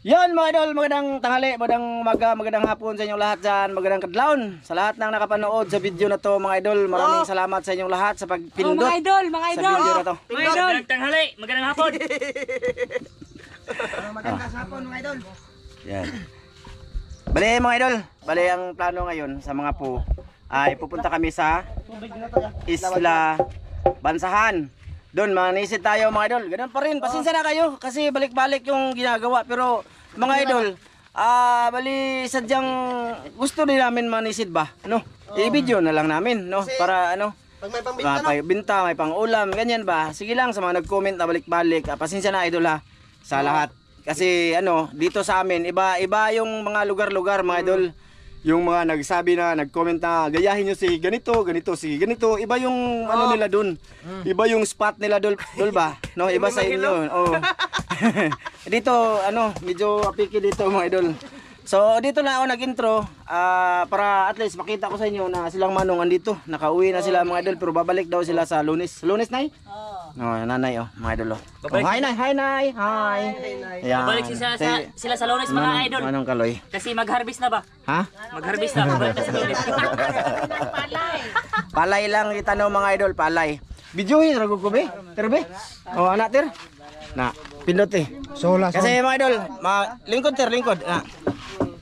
Yan mga idol, magandang tanghali, magandang umaga, magandang hapon sa inyong lahat dyan, magandang kadlawon sa lahat ng nakapanood sa video na to mga idol. Maraming salamat sa inyong lahat sa pagpindot mga idol, sa video na to. Mga idol. Magandang tanghali, magandang hapon. Magandang hapon mga idol. Yan. Bali mga idol, bali ang plano ngayon sa mga po ay pupunta kami sa Isla Bansahan. Doon manisid tayo mga idol. Ganun pa rin, pasensya na kayo kasi balik-balik yung ginagawa. Pero mga idol, bali sadyang gusto din namin manisid ba, no? I-video na lang namin, no? Para ano, Pag may pambinta, may binta, may pang-ulam, ganyan ba? Sige lang sa mga nag-comment na balik-balik. Pasensya na idol ha sa lahat. Kasi ano, dito sa amin, iba yung mga lugar-lugar mga idol. Yung mga nagsabi na, nag-comment na gayahin nyo si ganito, si ganito. Iba yung ano nila dun. Iba yung spot nila dul ba? No, iba sa inyo. Oh. Dito, ano, medyo apiki dito mga idol. So, dito na ako nag-intro para at least makita ko sa inyo na silang manong andito. Nakauwi na sila mga idol pero babalik daw sila sa Lunes. Lunes, Nay? Oh, nanay mga idol. Oh, hi Nay, hi Nay. Hi. Ayan. Babalik sila sa Lunes mga idol. Manong Kaloy. Kasi mag-harvest na ba? Ha? Mag-harvest na, babalik na sa Lunes. Palay lang kita no mga idol, palay. Videohin ra ko be. Terbe. Oh, anak ter. Na, pindot eh. Sola. Kasi mga idol, lingkod ter, lingkod.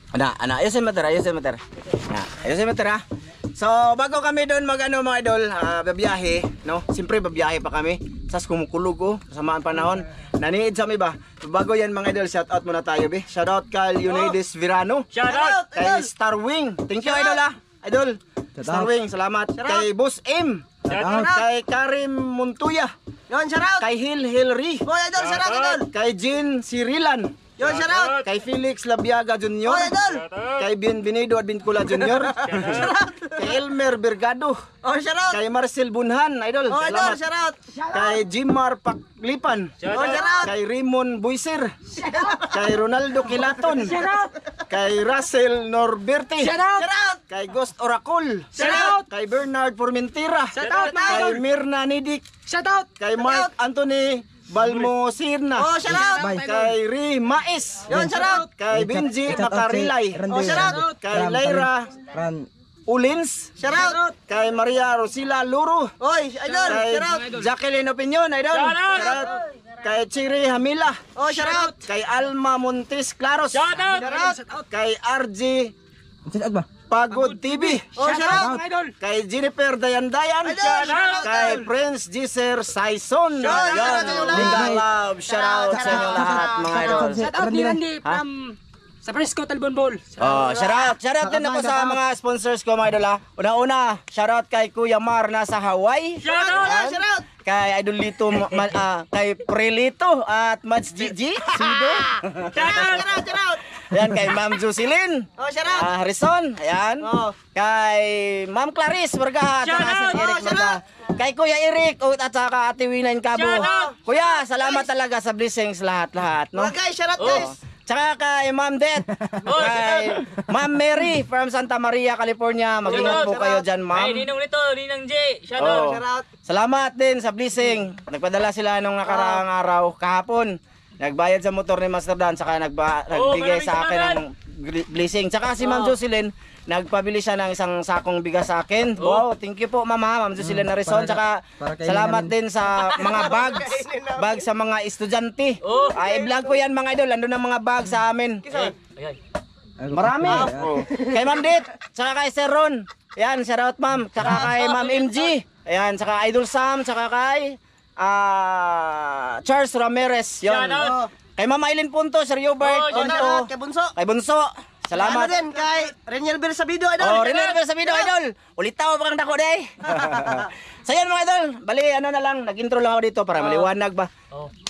Ana, ayusin mo ter, ayusin mo ter. Na, ayusin mo ter ha. So, bago kami doon magano mga idol, babiyahe, no? Siyempre babiyahe pa kami. Sas kumukulog ko, samaan panahon. Naniid sa mi ba? Bago yan mga idol, shout out muna tayo be. Shout out kay Unides Virano. Shout out! Kay Starwing. Thank you idol ha. Idol. Starwing, salamat. Kay Boss M. Kay Karim Montuya. Yon, shout out. Kay Hilry. Boy idol, shout out idol. Kay Jean Sirilan. Yon, shout out. Kay Felix Labiaga Jr. Boy idol. Kay Bienvenido Advincula Jr. Kay Elmer Bergado. Oh, shout out. Kay Marcel Bunhan, idol. Oh, idol, Salamat. shout out. Kay Jimar Paklipan. Oh, shout out. Kay Raymond Buiser. Kay Ronaldo Kilaton. Kay Russell Norberti. Shout out. Kay Ghost Oracle. Shout out. Kay Bernard Formentera. Shout out, Kay idol. Mirna Nidik. Shout out. Kay Mark Anthony Balmosirna. Oh, shout out. Kay Ri Mais. Yon, shout out. Kay Benji Makarilay. Oh, shout out. Kay Lyra Ulins. Shout out. Kay Maria Rosila Luro. Oy, idol, Kay shout out. Jacqueline Opinion, idol. Shout out. Kay Chiri Hamila. Oh, shout out. Kay Alma Montes Claros. Shout out! Shout out. Kay RG Pagod TV. Oh, shout out. Idol! Kay Jennifer Dayan-Dayan. Shout out. Kay Prince Giser Saison. Shout out sa inyo lahat. Liga Love. Shout out sa inyo lahat mga idol. Shout out ni Randy from sa Fresco Talbon Bowl. Oh, shout out. Shout out din ako sa mga sponsors ko mga idol ha. Una-una, shout out kay Kuya Mar na sa Hawaii. Shout out! Oh, shout out. Kay Idol Lito, kay Prelito at Mats Gigi. Sido. Shout out! Shout out. Ayan, kay Ma'am Jocelyn. Oh, shout out. Harrison, ayan. Oh. Kay Ma'am Clarice Varga, Shout at out! si Eric Oh, shout Varga. Kay Kuya Eric at saka Ate Winain Cabo. Shout out! Kuya, salamat talaga sa blessings lahat-lahat, no? Mga guys, shout out guys. Tsaka kay Ma'am Det, kay Ma'am Mary from Santa Maria, California. Mag-ingat po kayo dyan, Ay, Ma'am. ninong nito, ninang J. Shout Oh. out! Shout out. Salamat din sa blessing. Nagpadala sila nung nakaraang araw, kahapon. Nagbayad sa motor ni Master Dan, saka nagbigay sa akin ng blessing. Tsaka si Ma'am Jocelyn, nagpabili siya ng isang sakong bigas sa akin. Wow, thank you po Ma'am Jocelyn Narison. Tsaka salamat din sa mga bags sa mga estudyante. I-vlog ko yan mga idol, andun ang mga bags sa amin. Marami. Kay Ma'am Dit, tsaka kay Sir Ron. Yan, shout out Ma'am. Tsaka kay Ma'am MG. Ayan, tsaka Idol Sam, tsaka kay Charles Ramirez. Yun. Shout out. Kay Ma'am Aileen Punto, Sir Hubert Shout Punto. out kay Bunso. Kay Bunso. Salamat. Ano din kay Reniel Bir sa video idol. Oh, Renel sa video idol. Ulitaw pa kang dako day. So yan mga idol, bali ano na lang, nag-intro lang ako dito para maliwanag ba.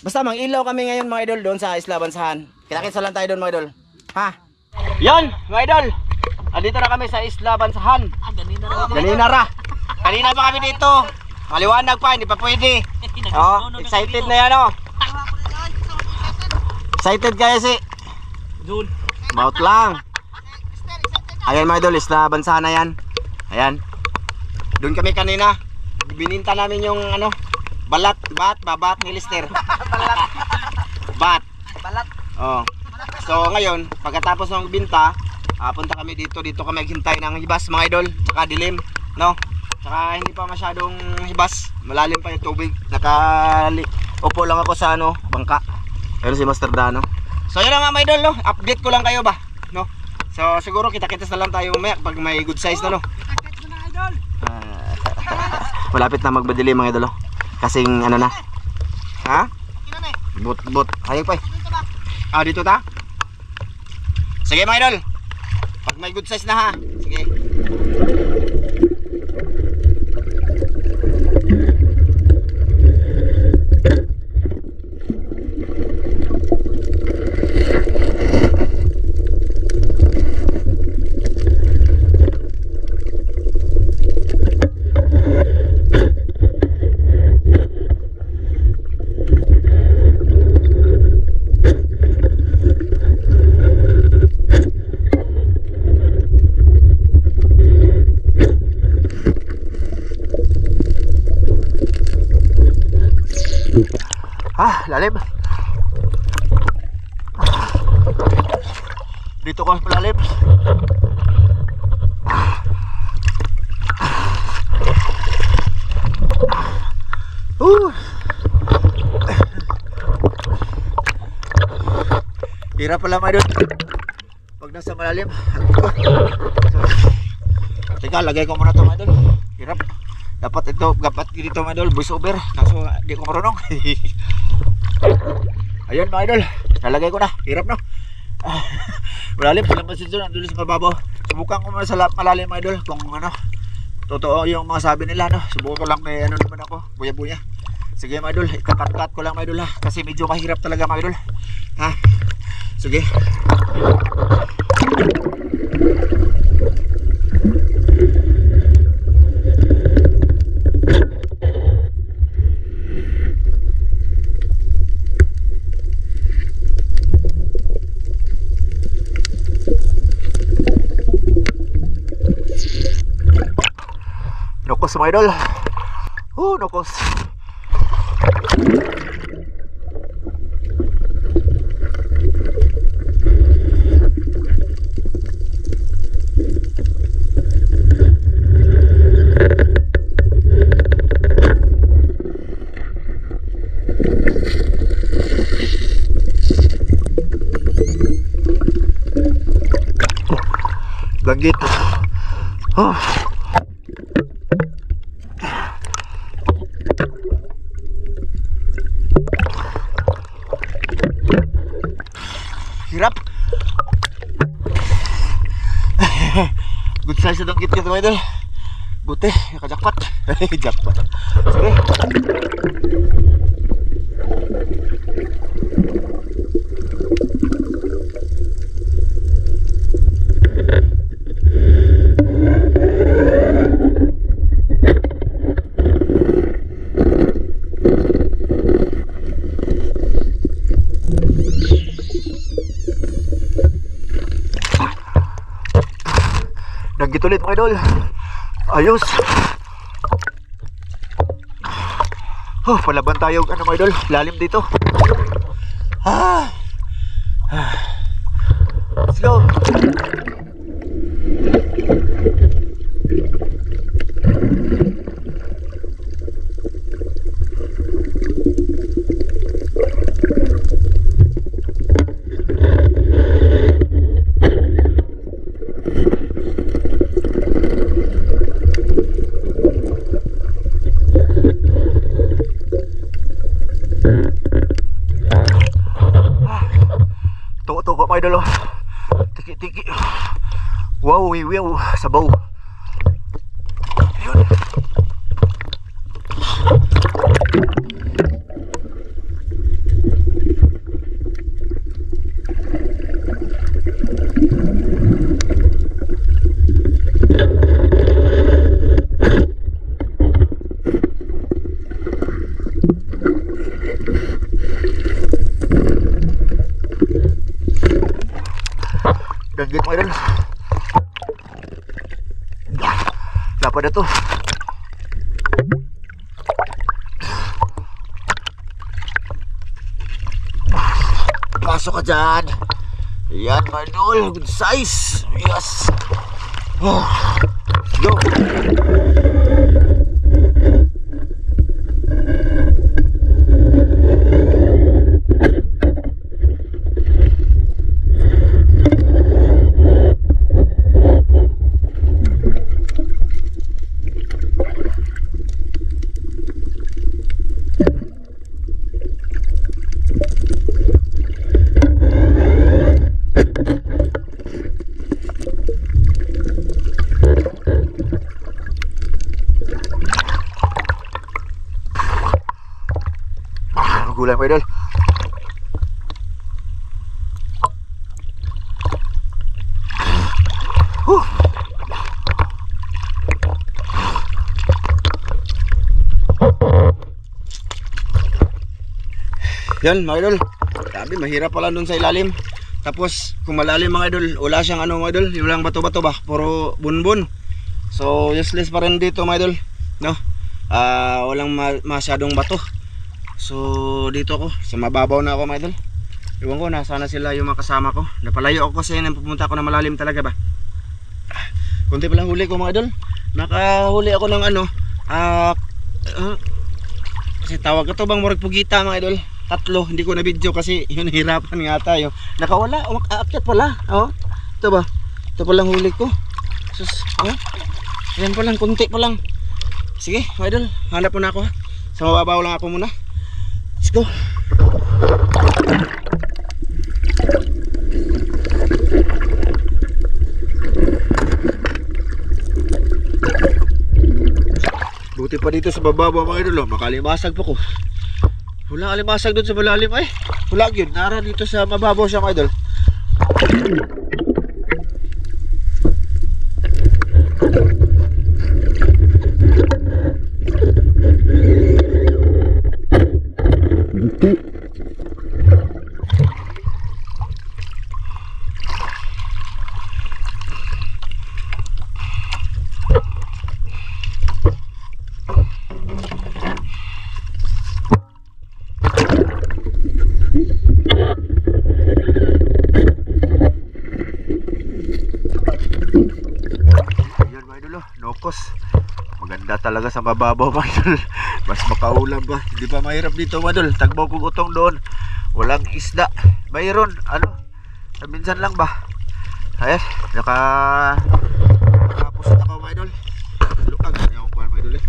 Basta mang-ilaw kami ngayon mga idol doon sa Isla Bansahan. Kita-kitsa lang tayo doon mga idol. Ha? Yon, mga idol. Andito na kami sa Isla Bansahan. Ganinara. Kanina pa kami dito. Maliwanag pa, hindi pa pwede. Oh, excited na yan oh. Excited kayo si. About lang. Ayan mga idol, Isla Bansahan na yan. Ayan. Doon kami kanina. Bininta namin yung ano, babat ni Lister. Bat. Balat. Oh. So ngayon, pagkatapos ng binta, punta kami dito kami maghintay ng hibas mga idol, tsaka dilim, no? Tsaka hindi pa masyadong hibas, malalim pa yung tubig. Upo lang ako sa bangka. Pero si Master Dano. So yun lang mga idol, no? Update ko lang kayo ba, no? So siguro kita-kitas na lang tayo mamaya pag may good size na, no? Malapit na magbadili mga idol, no? Kasing ano na. Ha? But hayag pa eh. Dito ta? Sige mga idol. Pag may good size na ha. Sige. Lalim. Dito ko palalim. Hirap pala mga idol pag nasa malalim. Teka, lagay ko muna ito mga idol. Hirap. Dapat dito mga idol, voice over. Kaso di ko marunong. Ayun mga idol, nalagay ko na. Hirap no. Malalim, silang masinso nandun sa mababaw. Subukan ko muna sa malalim mga idol kung totoo yung mga sabi nila, no. Subukan ko lang, may naman ako, buya-buya. Sige mga idol, ikakat-kat ko lang mga idol, ha. Kasi medyo mahirap talaga mga idol, ha. Sige. Nukos mga idol. Nukos. Bagit. Hirap. Good size na dong kit-kit mga idol. Buti, naka-jackpot. Jackpot. Sige. Nagit ulit mga idol. Ayos. Palaban tayo mga idol. Lalim dito. Let's go. Tuko mga idol. Tiki-tiki. Wow, wow, sabaw. Ayun. Danggit mga idol. Dapat na to. Pasok ka dyan. Yan mga idol, good size. Yes. Oh. Go. Gulay mga idol. Yan mga idol. Sabi mahirap pala dun sa ilalim. Tapos kung malalim mga idol, wala siyang ano mga idol, walang bato-bato ba, puro bunbun. So useless pa rin dito mga idol, no? Walang masyadong bato. So dito ako, sa mababaw na ako mga idol. Iwan ko na sana sila yung mga kasama ko. Napalayo ako kasi pupunta ako na malalim talaga ba. Kunti pala huli ko mga idol. Nakahuli ako ng ano, kasi tawag ito bang murag pugita mga idol. 3, hindi ko na video kasi yun hirapan nga tayo. Nakawala, aakyat pala. Oh, ito ba? Ito palang huli ko. Sus, ayan pa lang, kunti pa lang. Sige mga idol, hanap muna ako ha. Sa mababaw lang ako muna. Let's go. Buti pa dito sa bababa mga idol, makalimasag pa ko. Wala alimasag doon sa malalim ay. Wala yun, nara dito sa mababaw siya mga idol. Maganda talaga sa mababaw mga idol. Mas makaulam ba. Hindi pa mahirap dito mga idol. Tagbaw kong utong doon, walang isda. Mayroon ano, minsan lang ba. Ayan, nakapusot ako mga idol. Lukag yung kuhan mga idol eh.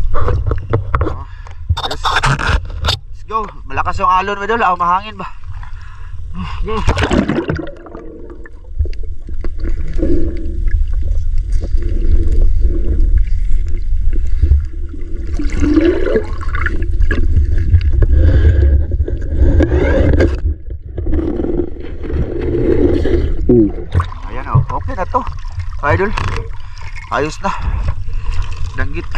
Yes. Let's go. Malakas yung alon mga idol. Mahangin ba. Ayan o, okay na to idol, ayos na, danggit.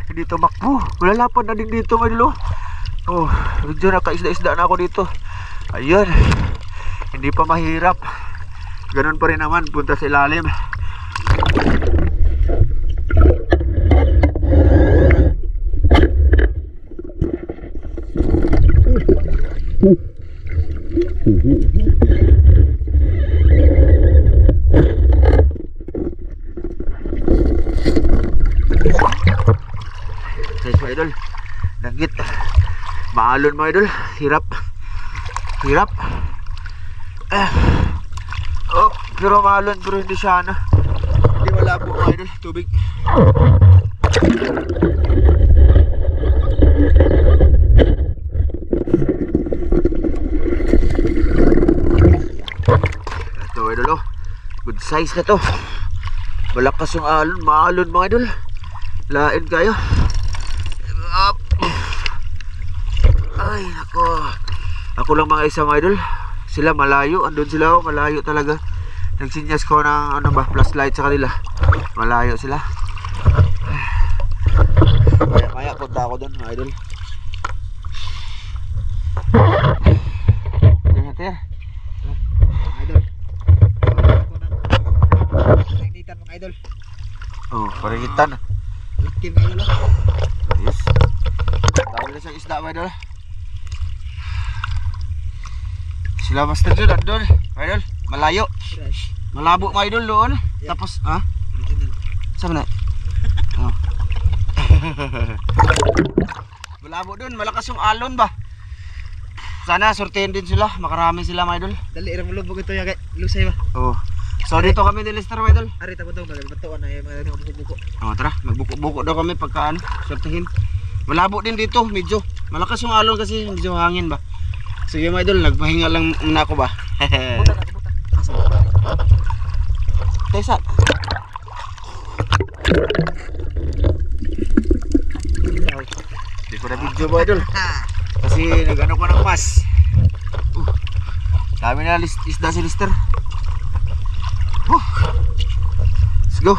Hindi tumakbo, wala lapad na din dito mga idol. Oh, medyo nakaisda-isda na ako dito. Ayun, hindi pa mahirap. Ganun pa rin naman, punta sa ilalim. Mga idol, danggit, maalon mga idol, hirap, pero maalon, pero hindi siya ano, hindi malabo mga idol, tubig. Ito mga idol, good size na to, malakas yung alon, maalon mga idol, lain kayo. Ay nako, ako lang mga isa mga idol, sila malayo, andun sila malayo talaga. Nagsinyas ko ng ano ba, flashlight sa kanila, malayo sila. Maya papunta ako doon, mga idol. Idol. Nainitan mga idol. Oh, parigitan. Laki mga idol. Ayos. Dami na siyang isda, mga idol. Sila master doon, andun. Mga idol, malayo. Malabo, mga idol, doon. Tapos, ha? Original. Saan na? Oh. Malabo doon, malakas yung alon ba? Sana sortehin din sila, makarami sila, mga idol. Dali irang lubog ito ya kay Lusay ba. Oh. So dito kami ni Lester, mga idol. Ari ta ko daw magbatuan na mga buko-buko. Oh, tara, magbuko-buko daw kami pagka ano, sortehin. Malabo din dito, medyo malakas yung alon kasi medyo hangin ba. Sige, mga idol, nagpahinga lang muna ako ba. Tesa. Di ko na video, mga idol. Kasi nag-ano ko ng mas. Dami na isda si Lister. Let's go.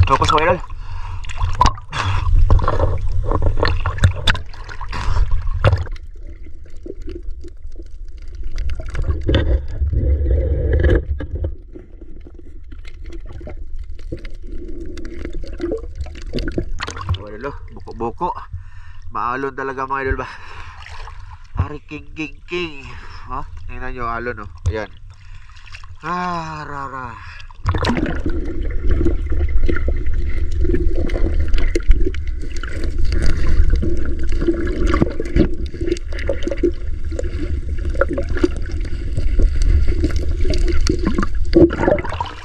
Focus mo, idol. Idol, buko-buko. Maalon talaga, mga idol ba? Ari king. Ha? Tingnan nyo alon, oh. Ayan. Rara.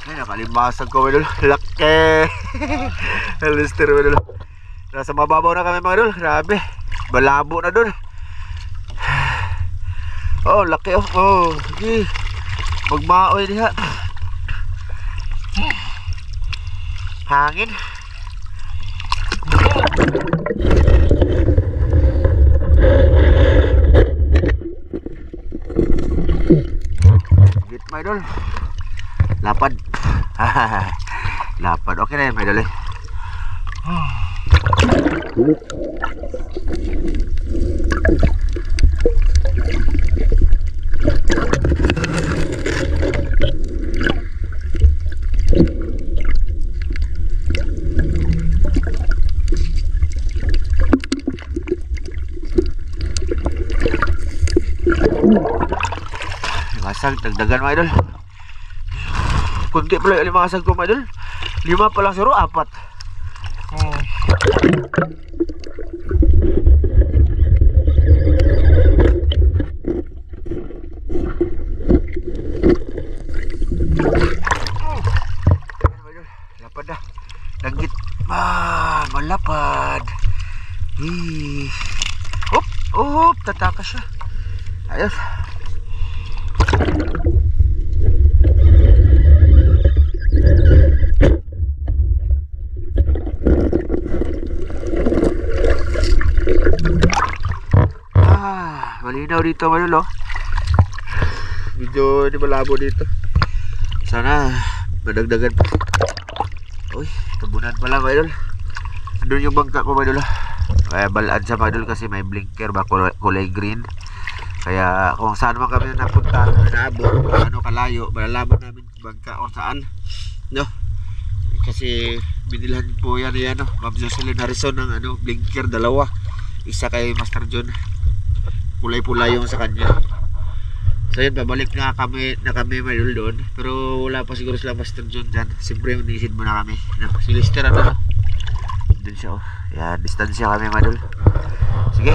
Ay, nakalimasag ko, mga idol. Laki. Lister, mga idol. Nasa mababaw na kami, mga idol. Grabe. Balabo na dun. Oh, laki, oh. Oh, sige. Magmaoy diha. Hangin. Git, my idol. Lapad. Lapad. Okay na yun, my idol. Limasag, dagdagan, mga idol. Kunti pala yung limasag ko, mga idol. 5 pa lang, 0, 4. Lapad na. Langgit. Malapad. Hop, tatakas siya. Ayos. Malinaw dito, manulo. Medyo di malabo dito. Sana madagdagan pa. Uy, tabunan pala, mga idol. Andun yung bangka ko, mga idol. Kaya balaan siya, mga idol, kasi may blinker ba, kulay green. Kaya kung saan man kami napunta, naabot, ano kalayo, malalaman namin bangka kung saan. No? Kasi binilhan po yan, no? Ma'am Jocelyn Harrison ng ano, blinker, 2. Isa kay Master John. Pulay-pulay yung sa kanya. So yun, babalik na kami mga idol doon. Pero wala pa siguro sila Master John dyan. Siyempre manisid muna kami. No? Si Lister, ano? Doon siya, oh. Yan, distansya kami, mga idol. Sige.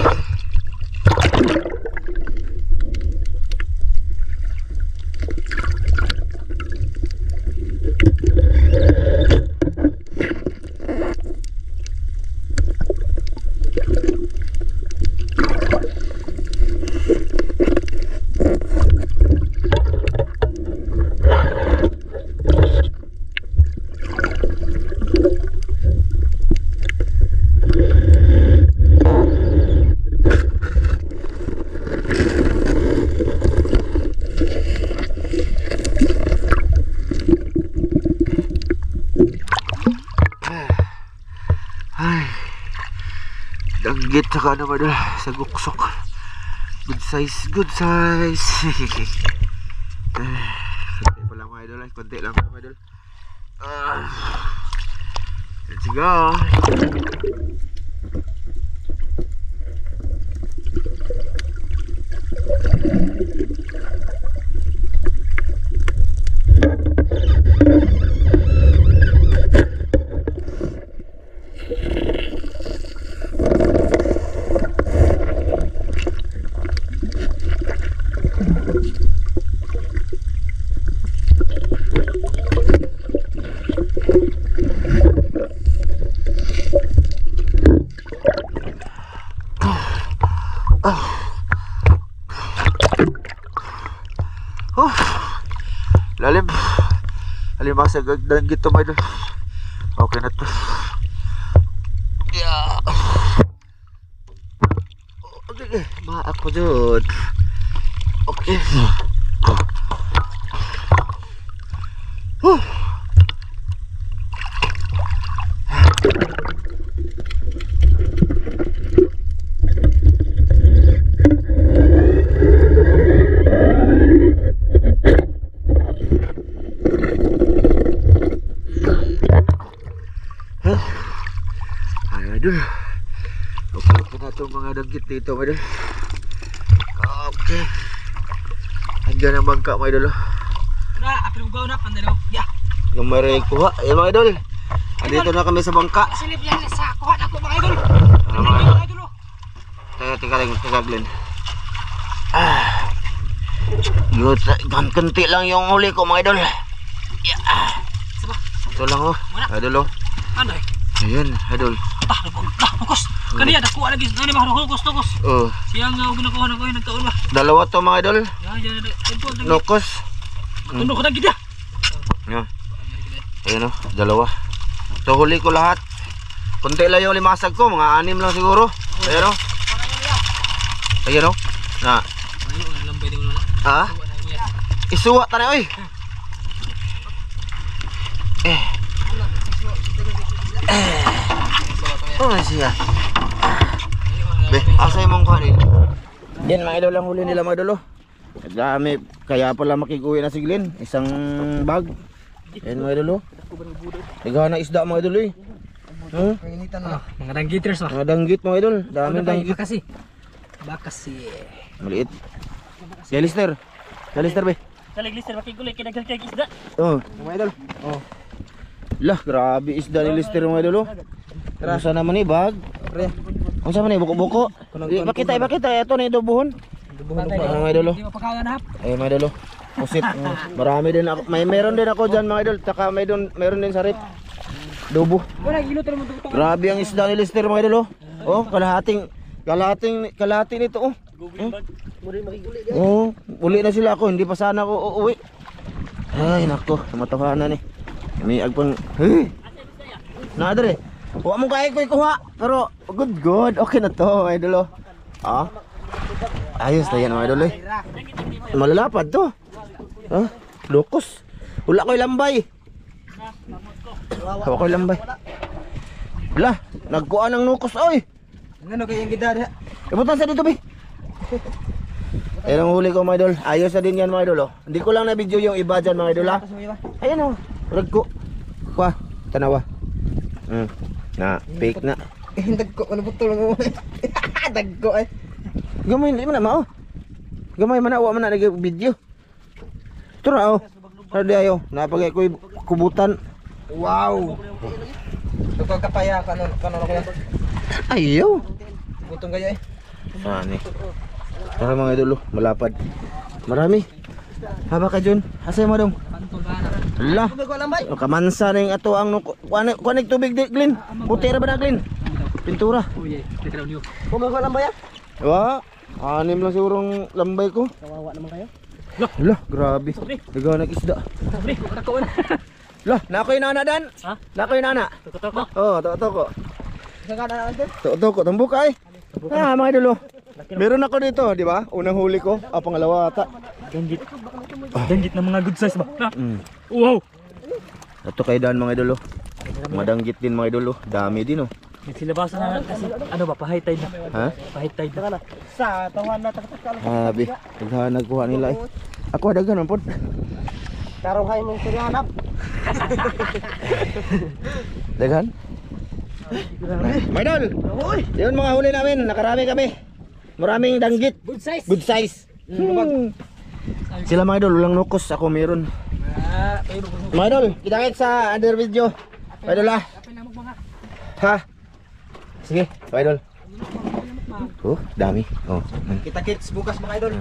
danggit saka ano mga idol, sa guksok. Good size, good size. Konti pa lang mga idol, konti lang mga idol. Let's go. Lalim. Alimasa danggit to mga idol. Okay na to. Yeah. Okay, maak ko dyan. Okay. Idol. Okay na itong mga danggit dito mga idol. Okay. Andiyan ang bangka mga idol. Na, apil mo gaw na, pandalo. Ya. Lumari kuha. Ayan mga idol. Andito na kami sa bangka. Silip yan sa kuha na ko mga idol. Ano mga idol? Mga idol. Teka Glenn. Good. Ganti lang yung huli ko mga idol. Yeah. Ito lang oh. Idol oh. Ano eh? Ayan idol. Nukos. Kaniya, nakuha lagi. Ano ba? Nukos. Oh. Siyang ginakuha na ko yung nagtaon ba? Dalawa to mga idol. Yan. Nokos. Tundo ko na gida. Yan. Ayan o, dalawa. So huli ko lahat. Kunti lang yung limasag ko, mga 6 lang siguro. Ayan o. Ayan o. Na. Ha? Isuwa tanay oy. Oh siya. Be, asay mong kuhanin. Yan mga idol ang huli nila mga idol. Dami, kaya pala makikuwi na si Glenn. Isang bag. Yan mga idol. Naghahan na isda mga idol eh. Panginitan na. Mga danggiters ba? Mga danggit mga idol. Daming danggit. Bakasi. Maliit. Kaya Lister. Kaya Lister be. Kalig lister makiguloy kinagalkag isda. Oh. Mga idol. Oh. Lah, grabe isda ni Lister mga idol. Terasa naman ni bag. Pre. Ang sama ni buko-buko. Ipakita. Ito na idubuhon. Ano mga idol? Di mo pakawan hap. Ay mga idol. Pusit. Marami din ako. Meron din ako diyan mga idol. Taka meron din sa rip. Dubo. Wala gilo mo dugtong. Grabe ang isda ni Lister mga idol. Oh, kalahati nito oh. Oh, uli na sila ako, hindi pa sana ako uuwi. Ay nako, matawanan eh. May agpang na dere. Wa mo kay ko ikuha, pero good. Okay na to, idol oh. Ah. Ayos na yan, idol eh. Malalapad to. Ha? Lokos. Wala ko'y lambay. Wala ko'y lambay. Wala, nagkuha ng nukos oy. Ano kayang gidada? Ibutan sa dito, be. Ayan ang huli ko, mga idol. Ayos na din yan, mga idol. Oh. Hindi ko lang na-video yung iba dyan, mga idol. Ha? Ayan, oh. Ragko. Kwa, tanawa. Na, fake na. Dagko, ano putol mo? Dagko ay. Gamay, hindi mo na, mao. Gamay, manawa man na nag-video. Ito na, oh. Ano di ayo? Napagay ko kubutan. Wow. Dagko kapaya kanon ako yan. Ayaw. Butong kaya eh. Saan eh. Tara mga idol, oh. Malapad. Marami. Haba ka dyan. Asay mo dong. Ala. Kamansa na yung ato ang kuanig tubig di, Glenn. Butera ba na, Glenn? Pintura. Kumakuha lang ba yan? Wa, 6 lang sigurong lambay ko. Kawawa naman kayo. Lah, grabe. Nagawa isda. Pre, nakakuha na. Lah, nakoy nana dan. Ha? Nakoy nana. Toko. Oh, toko. Saan ka na natin? Toko, tambuk ay. Mga idol. Meron ako dito, di ba? Unang huli ko, pangalawa ata. Danggit. Danggit na mga good size ba? Mm. Wow. Ito kay Dan mga idol. Madanggit din mga idol. Dami din oh. Nagsilabasan na kasi ano ba, pa-high tide na. Ha? Pa-high tide na. Sa tawan na taktak Habi. Nagkuha nila eh. Ako dagan man pod. Karuhay mong sinahanap. Dagan? Maydol! Yun mga huli namin, nakarami kami. Maraming danggit. Good size. Good size. Sila mga idol, walang nukos. Ako meron. Mga idol, kita-kits sa other video. Mga idol ah. Ha? Sige, mga idol. Oh, dami. Oh. Kita kits bukas mga idol.